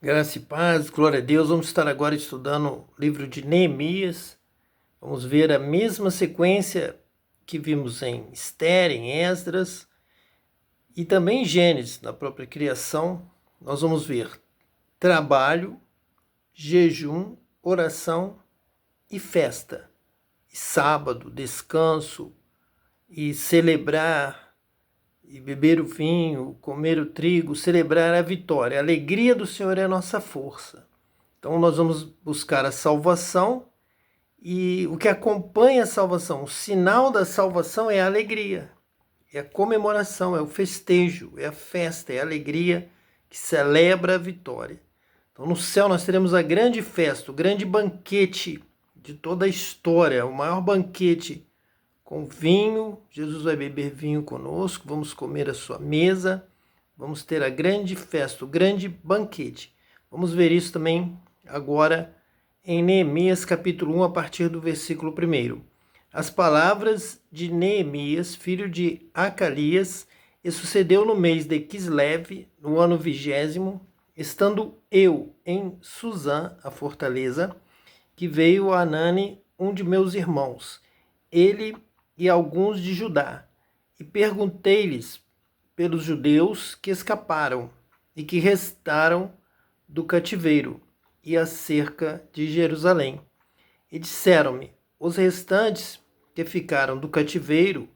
Graça e paz, glória a Deus. Vamos estar agora estudando o livro de Neemias. Vamos ver a mesma sequência que vimos em Esther, em Esdras e também em Gênesis, na própria criação. Nós vamos ver trabalho, jejum, oração e festa. E sábado, descanso e celebrar e beber o vinho, comer o trigo, celebrar a vitória. A alegria do Senhor é a nossa força. Então nós vamos buscar a salvação e o que acompanha a salvação, o sinal da salvação é a alegria, é a comemoração, é o festejo, é a festa, é a alegria que celebra a vitória. Então no céu nós teremos a grande festa, o grande banquete de toda a história, o maior banquete com vinho. Jesus vai beber vinho conosco, vamos comer a sua mesa, vamos ter a grande festa, o grande banquete. Vamos ver isso também agora em Neemias capítulo 1, a partir do versículo 1. As palavras de Neemias, filho de Acalias, e sucedeu no mês de Quisleve, no ano 20º, estando eu em Suzã, a fortaleza, que veio a Anani, um de meus irmãos, ele e alguns de Judá, e perguntei-lhes pelos judeus que escaparam e que restaram do cativeiro e acerca de Jerusalém. E disseram-me: os restantes que ficaram do cativeiro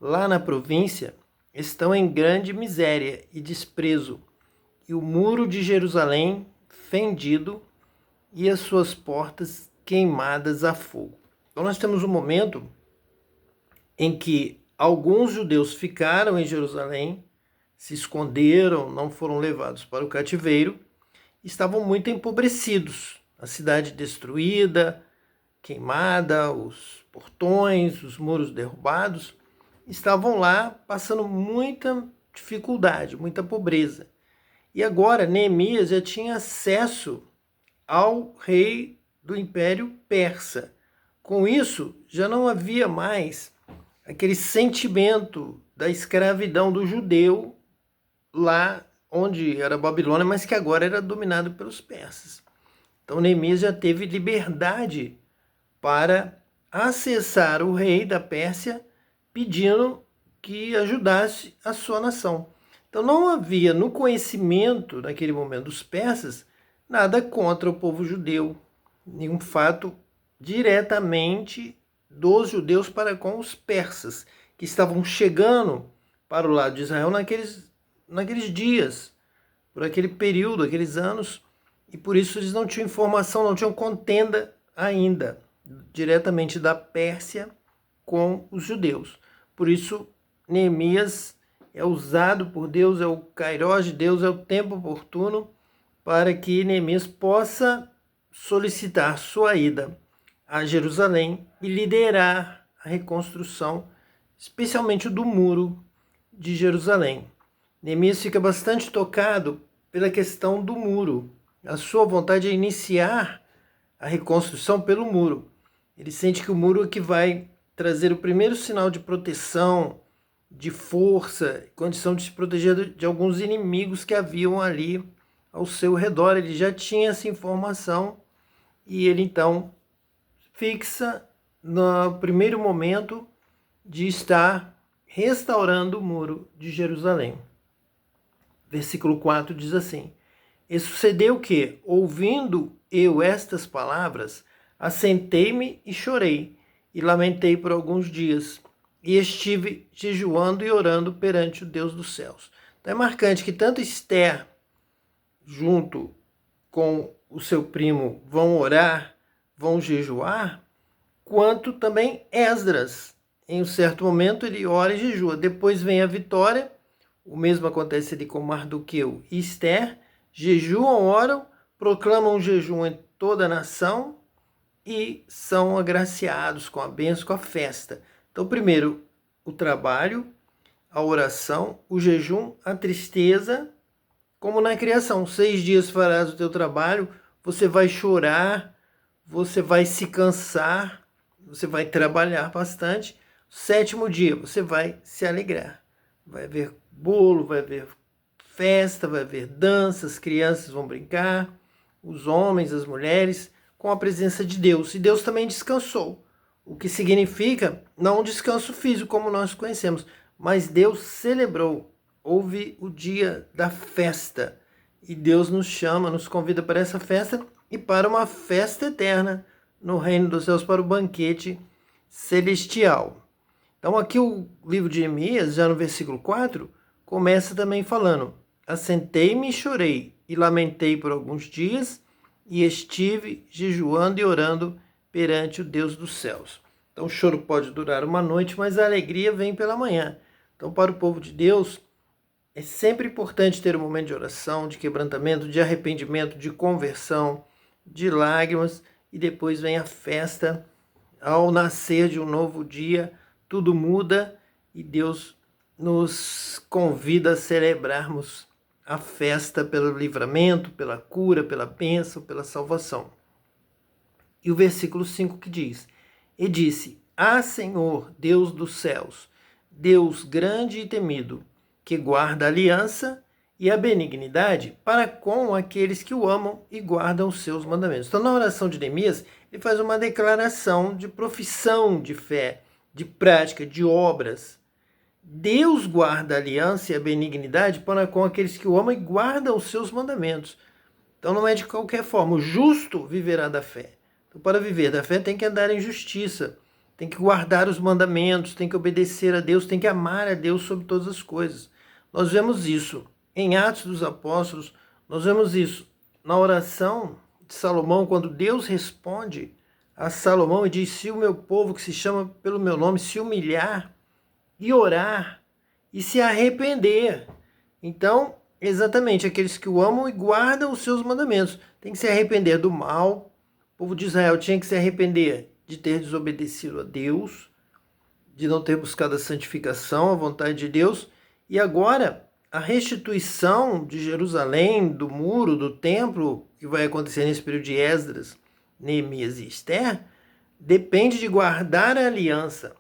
lá na província estão em grande miséria e desprezo, e o muro de Jerusalém fendido e as suas portas queimadas a fogo. Então nós temos um momento em que alguns judeus ficaram em Jerusalém, se esconderam, não foram levados para o cativeiro, estavam muito empobrecidos. A cidade destruída, queimada, os portões, os muros derrubados, estavam lá passando muita dificuldade, muita pobreza. E agora Neemias já tinha acesso ao rei do Império Persa. Com isso, já não havia mais aquele sentimento da escravidão do judeu lá onde era a Babilônia, mas que agora era dominado pelos persas. Então Neemias já teve liberdade para acessar o rei da Pérsia pedindo que ajudasse a sua nação. Então não havia no conhecimento naquele momento dos persas nada contra o povo judeu, nenhum fato diretamente dos judeus para com os persas, que estavam chegando para o lado de Israel naqueles dias, por aquele período, aqueles anos, e por isso eles não tinham informação, não tinham contenda ainda, diretamente da Pérsia com os judeus. Por isso, Neemias é usado por Deus, é o kairós de Deus, é o tempo oportuno para que Neemias possa solicitar sua ida a Jerusalém e liderar a reconstrução, especialmente do muro de Jerusalém. Neemias fica bastante tocado pela questão do muro. A sua vontade é iniciar a reconstrução pelo muro. Ele sente que o muro é que vai trazer o primeiro sinal de proteção, de força, condição de se proteger de alguns inimigos que haviam ali ao seu redor. Ele já tinha essa informação e ele então fixa no primeiro momento de estar restaurando o muro de Jerusalém. Versículo 4 diz assim: e sucedeu que, ouvindo eu estas palavras, assentei-me e chorei, e lamentei por alguns dias, e estive jejuando e orando perante o Deus dos céus. Então é marcante que tanto Esther, junto com o seu primo, vão orar, vão jejuar, quanto também Esdras. Em um certo momento ele ora e jejua. Depois vem a vitória. O mesmo acontece ali com Mardoqueu e Esther. Jejuam, oram, proclamam jejum em toda a nação e são agraciados com a bênção, com a festa. Então, primeiro, o trabalho, a oração, o jejum, a tristeza, como na criação. 6 dias farás o teu trabalho, você vai chorar, você vai se cansar, você vai trabalhar bastante. 7º dia, você vai se alegrar. Vai haver bolo, vai haver festa, vai haver danças, as crianças vão brincar, os homens, as mulheres, com a presença de Deus. E Deus também descansou, o que significa não um descanso físico como nós conhecemos, mas Deus celebrou. Houve o dia da festa e Deus nos chama, nos convida para essa festa e para uma festa eterna no reino dos céus, para o banquete celestial. Então aqui o livro de Neemias, já no versículo 4, começa também falando: assentei-me e chorei e lamentei por alguns dias e estive jejuando e orando perante o Deus dos céus. Então o choro pode durar uma noite, mas a alegria vem pela manhã. Então para o povo de Deus é sempre importante ter um momento de oração, de quebrantamento, de arrependimento, de conversão, de lágrimas, e depois vem a festa. Ao nascer de um novo dia, tudo muda e Deus nos convida a celebrarmos a festa pelo livramento, pela cura, pela bênção, pela salvação. E o versículo 5 que diz: e disse: ah, Senhor, Deus dos céus, Deus grande e temido, que guarda a aliança e a benignidade para com aqueles que o amam e guardam os seus mandamentos. Então, na oração de Neemias, ele faz uma declaração de profissão de fé, de prática, de obras. Deus guarda a aliança e a benignidade para com aqueles que o amam e guardam os seus mandamentos. Então, não é de qualquer forma. O justo viverá da fé. Então, para viver da fé, tem que andar em justiça, tem que guardar os mandamentos, tem que obedecer a Deus, tem que amar a Deus sobre todas as coisas. Nós vemos isso em Atos dos Apóstolos, nós vemos isso na oração de Salomão, quando Deus responde a Salomão e diz: se o meu povo, que se chama pelo meu nome, se humilhar e orar e se arrepender. Então, exatamente, aqueles que o amam e guardam os seus mandamentos. Tem que se arrepender do mal. O povo de Israel tinha que se arrepender de ter desobedecido a Deus, de não ter buscado a santificação, a vontade de Deus. E agora, a restituição de Jerusalém, do muro, do templo, que vai acontecer nesse período de Esdras, Neemias e Esther, depende de guardar a aliança,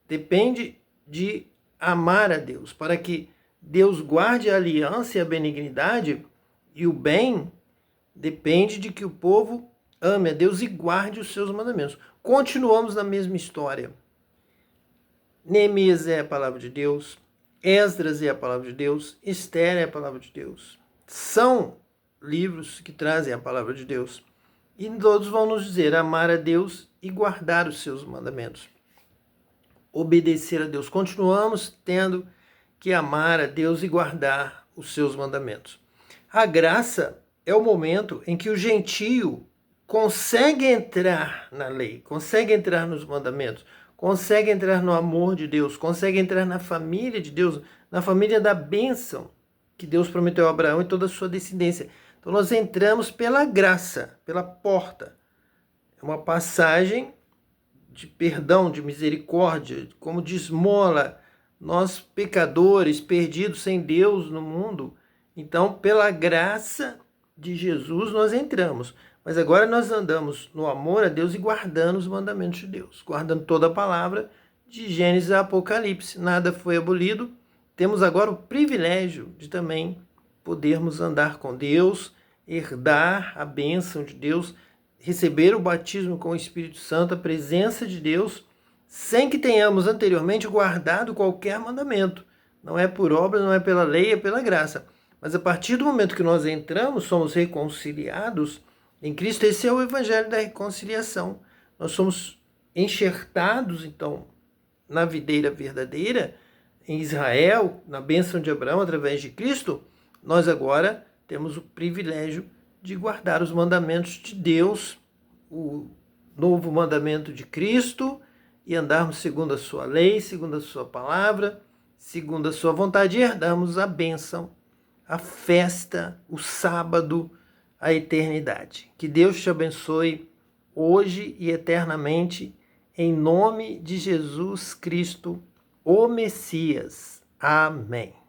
depende de amar a Deus. Para que Deus guarde a aliança e a benignidade e o bem, depende de que o povo ame a Deus e guarde os seus mandamentos. Continuamos na mesma história. Neemias é a palavra de Deus, Esdras é a palavra de Deus, Esther é a palavra de Deus. São livros que trazem a palavra de Deus. E todos vão nos dizer amar a Deus e guardar os seus mandamentos. Obedecer a Deus. Continuamos tendo que amar a Deus e guardar os seus mandamentos. A graça é o momento em que o gentio consegue entrar na lei, consegue entrar nos mandamentos, consegue entrar no amor de Deus, consegue entrar na família de Deus, na família da bênção que Deus prometeu a Abraão e toda a sua descendência. Então nós entramos pela graça, pela porta. É uma passagem de perdão, de misericórdia, como de esmola. Nós, pecadores, perdidos sem Deus no mundo, então pela graça de Jesus nós entramos. Mas agora nós andamos no amor a Deus e guardando os mandamentos de Deus, guardando toda a palavra de Gênesis a Apocalipse. Nada foi abolido. Temos agora o privilégio de também podermos andar com Deus, herdar a bênção de Deus, receber o batismo com o Espírito Santo, a presença de Deus, sem que tenhamos anteriormente guardado qualquer mandamento. Não é por obra, não é pela lei, é pela graça. Mas a partir do momento que nós entramos, somos reconciliados em Cristo. Esse é o evangelho da reconciliação. Nós somos enxertados, então, na videira verdadeira, em Israel, na bênção de Abraão, através de Cristo. Nós agora temos o privilégio de guardar os mandamentos de Deus, o novo mandamento de Cristo, e andarmos segundo a sua lei, segundo a sua palavra, segundo a sua vontade, e herdarmos a bênção, a festa, o sábado, a eternidade. Que Deus te abençoe hoje e eternamente, em nome de Jesus Cristo, o Messias. Amém.